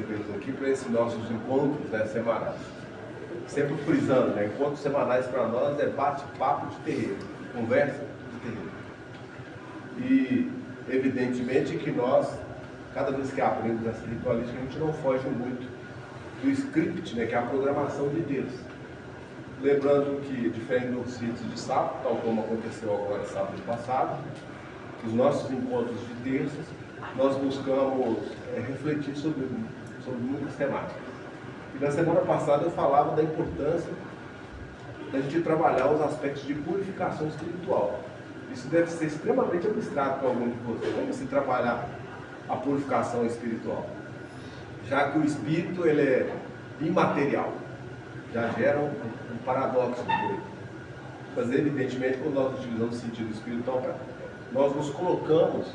tranquilos aqui para esses nossos encontros, né, semanais. Sempre frisando, né, encontros semanais para nós é bate-papo de terreiro, conversa de terreiro. E, evidentemente, que nós, cada vez que abrimos essa ritualística, a gente não foge muito do script, né, que é a programação de Deus. Lembrando que, diferente dos sítios de sábado, tal como aconteceu agora sábado passado, os nossos encontros de terças, nós buscamos refletir sobre muitas temáticas. E na semana passada eu falava da importância da gente trabalhar os aspectos de purificação espiritual. Isso deve ser extremamente abstrato para algum de vocês, como se trabalhar a purificação espiritual. Já que o espírito ele é imaterial, já gera um paradoxo por ele. Mas evidentemente, quando nós utilizamos o sentido espiritual, nós nos colocamos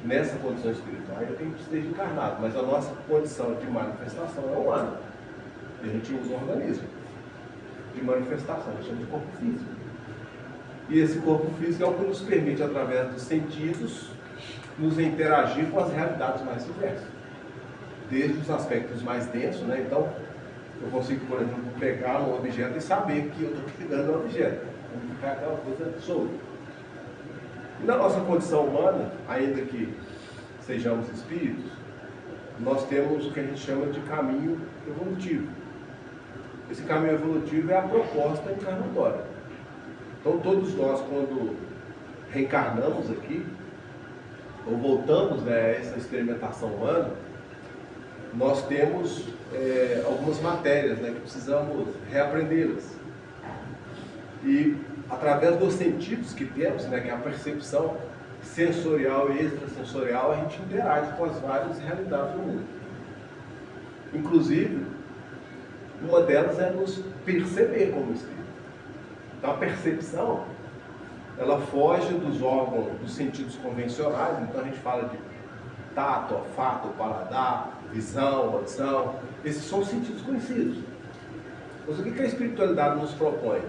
nessa condição espiritual, ainda tem que esteja encarnado, mas a nossa condição de manifestação é humana. E a gente usa um organismo de manifestação, a gente chama de corpo físico. E esse corpo físico é o que nos permite, através dos sentidos, nos interagir com as realidades mais diversas. Desde os aspectos mais densos, né? Então, eu consigo, por exemplo, pegar um objeto e saber que eu estou pegando um objeto. Não ficar aquela coisa solta. E na nossa condição humana, ainda que sejamos espíritos, nós temos o que a gente chama de caminho evolutivo. Esse caminho evolutivo é a proposta encarnatória. Então todos nós, quando reencarnamos aqui, ou voltamos, né, a essa experimentação humana, nós temos algumas matérias, né, que precisamos reaprendê-las. E através dos sentidos que temos, né, que é a percepção sensorial e extrasensorial, a gente interage com as várias realidades do mundo. Inclusive, uma delas é nos perceber como espírito. Então a percepção, ela foge dos órgãos, dos sentidos convencionais. Então a gente fala de tato, olfato, paladar, visão, audição. Esses são os sentidos conhecidos. Mas o que a espiritualidade nos propõe?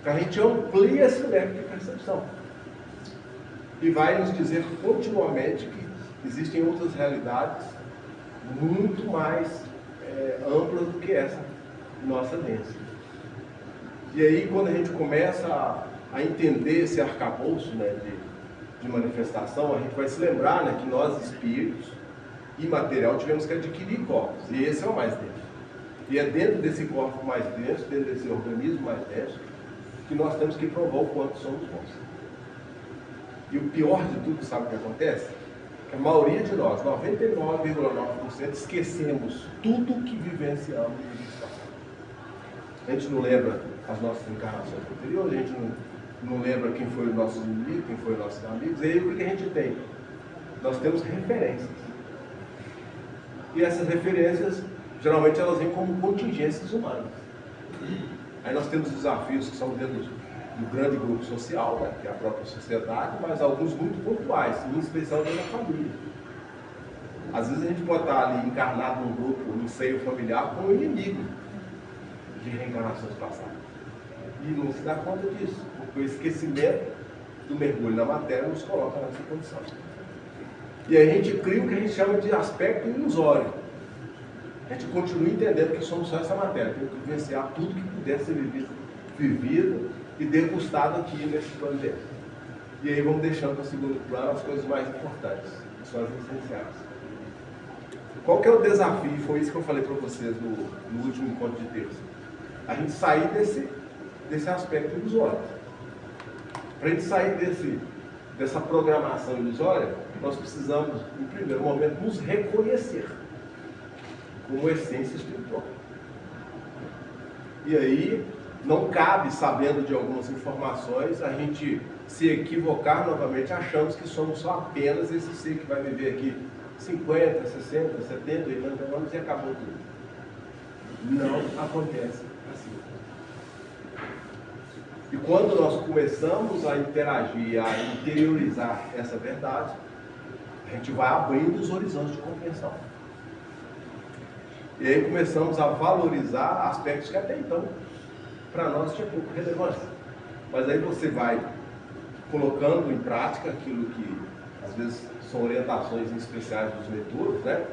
Que a gente amplie esse leque de percepção. E vai nos dizer continuamente que existem outras realidades muito mais amplas do que essa nossa densa. E aí, quando a gente começa a entender esse arcabouço, né, de manifestação, a gente vai se lembrar, né, que nós, espíritos, imaterial, tivemos que adquirir corpos. E esse é o mais denso. E é dentro desse corpo mais denso, dentro desse organismo mais denso, que nós temos que provar o quanto somos bons. E o pior de tudo, sabe o que acontece? Que a maioria de nós, 99,9%, esquecemos tudo que vivenciamos no dia passado. A gente não lembra as nossas encarnações anteriores, a gente não lembra quem foi o nosso inimigo, quem foi os nossos amigos. E aí o que a gente tem? Nós temos referências. E essas referências, geralmente elas vêm como contingências humanas. Aí nós temos desafios que são dentro do grande grupo social, né, que é a própria sociedade, mas alguns muito pontuais, em especial dentro da família. Às vezes a gente pode estar ali encarnado num grupo, num seio familiar, com um inimigo de reencarnações passadas. E não se dá conta disso, porque o esquecimento do mergulho na matéria nos coloca nessa condição. E aí a gente cria o que a gente chama de aspecto ilusório. A gente continua entendendo que somos só essa matéria, temos que vivenciar tudo que puder ser vivido e degustado aqui nesse plano dentro. E aí vamos deixando para o segundo plano as coisas mais importantes, que são as essenciais. Qual que é o desafio? Foi isso que eu falei para vocês no último encontro de terça. A gente sair desse aspecto ilusório. Para a gente sair dessa programação ilusória, nós precisamos, em primeiro momento, nos reconhecer como essência espiritual. E aí, não cabe, sabendo de algumas informações, a gente se equivocar novamente, achamos que somos só apenas esse ser que vai viver aqui 50, 60, 70, 80 anos e acabou tudo. Não acontece assim. E quando nós começamos a interagir, a interiorizar essa verdade, a gente vai abrindo os horizontes de compreensão. E aí começamos a valorizar aspectos que até então, para nós, tinha pouca relevância. Mas aí você vai colocando em prática aquilo que, às vezes, são orientações especiais dos mentores, né?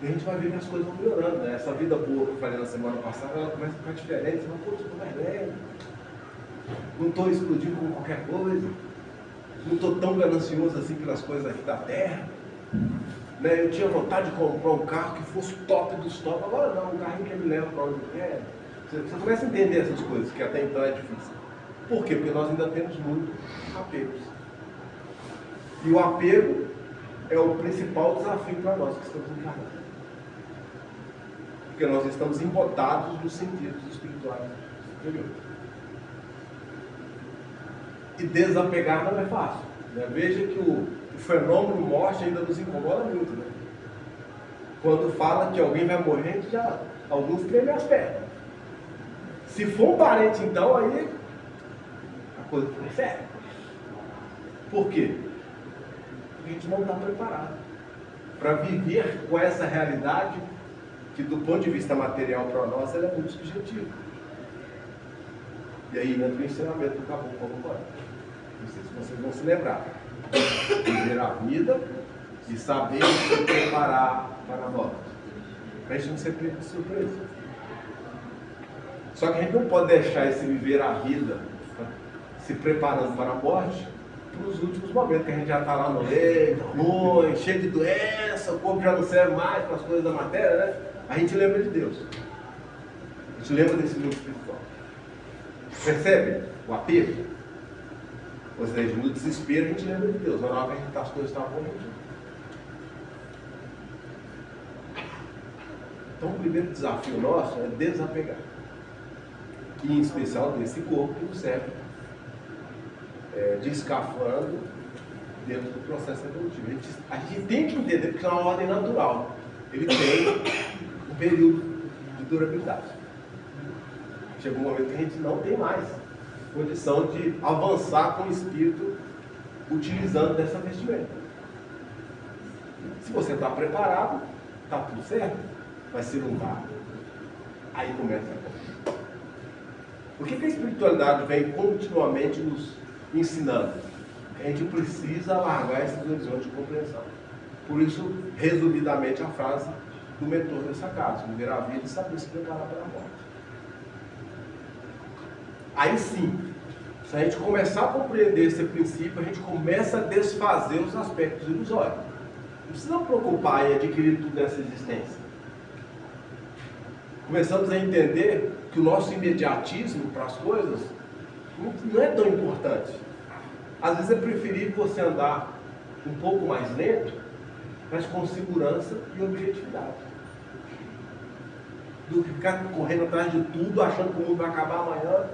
E a gente vai ver que as coisas vão melhorando, né? Essa vida boa que eu falei na semana passada, ela começa a ficar diferente. Você fala, pô, estou mais leve. Não estou explodindo com qualquer coisa. Não estou tão ganancioso assim pelas coisas aqui da terra. Né? Eu tinha vontade de comprar um carro que fosse top dos top. Agora não, um carrinho que me leva para onde eu quero. Você começa a entender essas coisas, que até então é difícil. Por quê? Porque nós ainda temos muito apegos. E o apego é o principal desafio para nós que estamos encarnando. Porque nós estamos embotados nos sentidos espirituais superiores. E desapegar não é fácil. Né? Veja que o fenômeno morte ainda nos incomoda muito. Né? Quando fala que alguém vai morrer, alguns tremem as pernas. Se for um parente, então, aí a coisa fica séria. Por quê? Porque a gente não está preparado para viver com essa realidade que, do ponto de vista material para nós, ela é muito subjetiva. E aí entra o ensinamento do Caboclo Corpóreo. Não sei se vocês vão se lembrar. Viver a vida e saber se preparar para a morte. Para a gente não ser pego de surpresa. Só que a gente não pode deixar esse viver a vida se preparando para a morte para os últimos momentos, que a gente já está lá no leito, ruim, cheio de doença, o corpo já não serve mais para as coisas da matéria, né? A gente lembra de Deus. A gente lembra desse mundo espiritual. Percebe o apego? Ou seja, no desespero a gente lembra de Deus, mas na hora que as coisas estavam ruins. Então o primeiro desafio nosso é desapegar. E em especial desse corpo que nos serve de escafandro dentro do processo evolutivo. A gente tem que entender porque é uma ordem natural. Ele tem um período de durabilidade. Chega um momento que a gente não tem mais condição de avançar com o espírito utilizando dessa vestimenta. Se você está preparado, está tudo certo. Mas se não está, aí começa a coisa. Por que a espiritualidade vem continuamente nos ensinando? A gente precisa alargar esses horizontes de compreensão. Por isso, resumidamente, a frase do mentor dessa casa: viver a vida e saber se preparar para a morte. Aí sim, se a gente começar a compreender esse princípio, a gente começa a desfazer os aspectos ilusórios. Não precisa preocupar em adquirir tudo nessa existência. Começamos a entender que o nosso imediatismo para as coisas não é tão importante. Às vezes é preferível você andar um pouco mais lento, mas com segurança e objetividade, do que ficar correndo atrás de tudo, achando que o mundo vai acabar amanhã.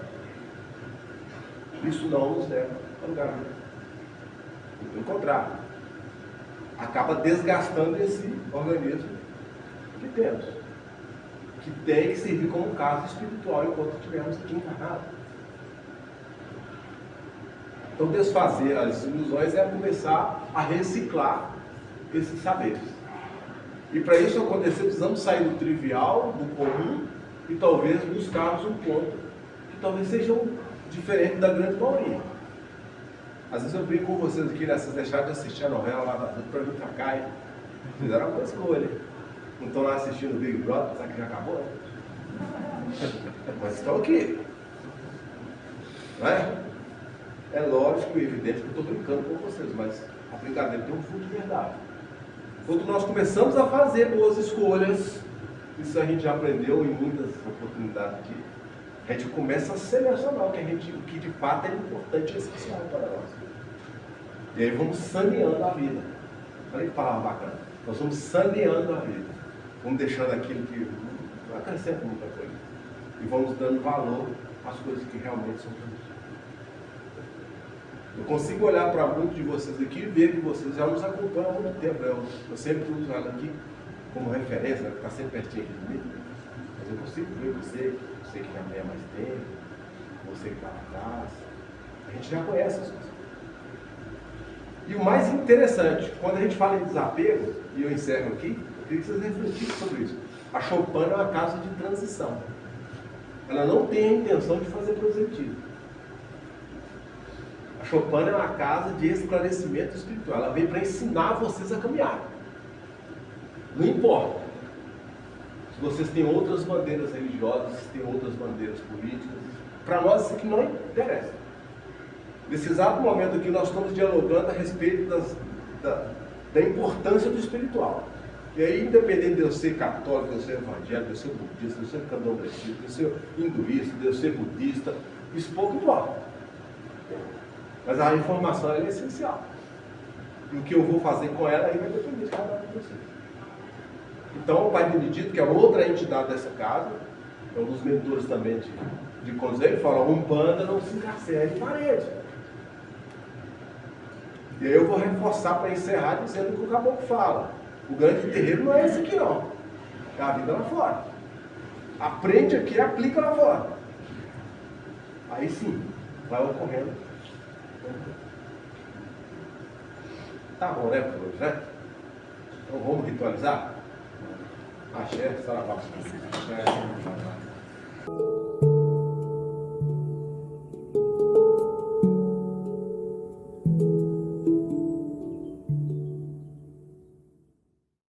Isso não nos leva a lugar nenhum. Pelo contrário, acaba desgastando esse organismo que temos, que tem que servir como casa espiritual enquanto estivermos aqui encarnados. Então, desfazer as ilusões é começar a reciclar esses saberes. E para isso acontecer, precisamos sair do trivial, do comum, e talvez buscarmos um ponto que talvez seja diferente da grande maioria. Às vezes eu brinco com vocês aqui, né? Vocês deixaram de assistir a novela lá do Programa pra cá, e fizeram uma escolha. Não estão lá assistindo o Big Brother, sabe que já acabou, né? Mas estão aqui. Não é? É lógico e evidente que eu estou brincando com vocês, mas a brincadeira tem um fundo de verdade. Quando nós começamos a fazer boas escolhas, isso a gente já aprendeu em muitas oportunidades aqui, a gente começa a selecionar o que de fato é importante e essencial para nós. E aí vamos saneando a vida. Olha que palavra bacana. Nós vamos saneando a vida. Vamos deixando aquilo que não acrescenta muita coisa. E vamos dando valor às coisas que realmente são produtivas. Eu consigo olhar para muitos de vocês aqui e ver que vocês já nos acompanham há muito tempo. Eu sempre uso ela aqui como referência, que está sempre pertinho aqui de mim. Mas eu consigo ver você que já tem há mais tempo, você que está atrás. A gente já conhece as coisas. E o mais interessante, quando a gente fala em desapego, e eu encerro aqui, eu queria que vocês refletissem sobre isso. A Chopin é uma casa de transição. Ela não tem a intenção de fazer proselitismo. A Chopin é uma casa de esclarecimento espiritual. Ela veio para ensinar vocês a caminhar. Não importa vocês têm outras bandeiras religiosas, têm outras bandeiras políticas. Para nós isso aqui não interessa. Nesse exato momento aqui nós estamos dialogando a respeito da importância do espiritual. E aí, independente de eu ser católico, de eu ser evangélico, de eu ser budista, de eu ser candomblessista, de eu ser hinduísta, de eu ser budista, isso pouco importa. Mas a informação ela é essencial. E o que eu vou fazer com ela aí vai depender de cada um de vocês. Então, o Pai Benedito, que é outra entidade dessa casa, é um dos mentores também de conselho, fala: Umbanda não se encarcera em parede. E aí eu vou reforçar para encerrar dizendo o que o caboclo fala. O grande terreiro não é esse aqui não. É a vida lá fora. Aprende aqui e aplica lá fora. Aí sim, vai ocorrendo. Tá bom, né, por hoje, né? Então vamos ritualizar? Axé, saravá. Axé.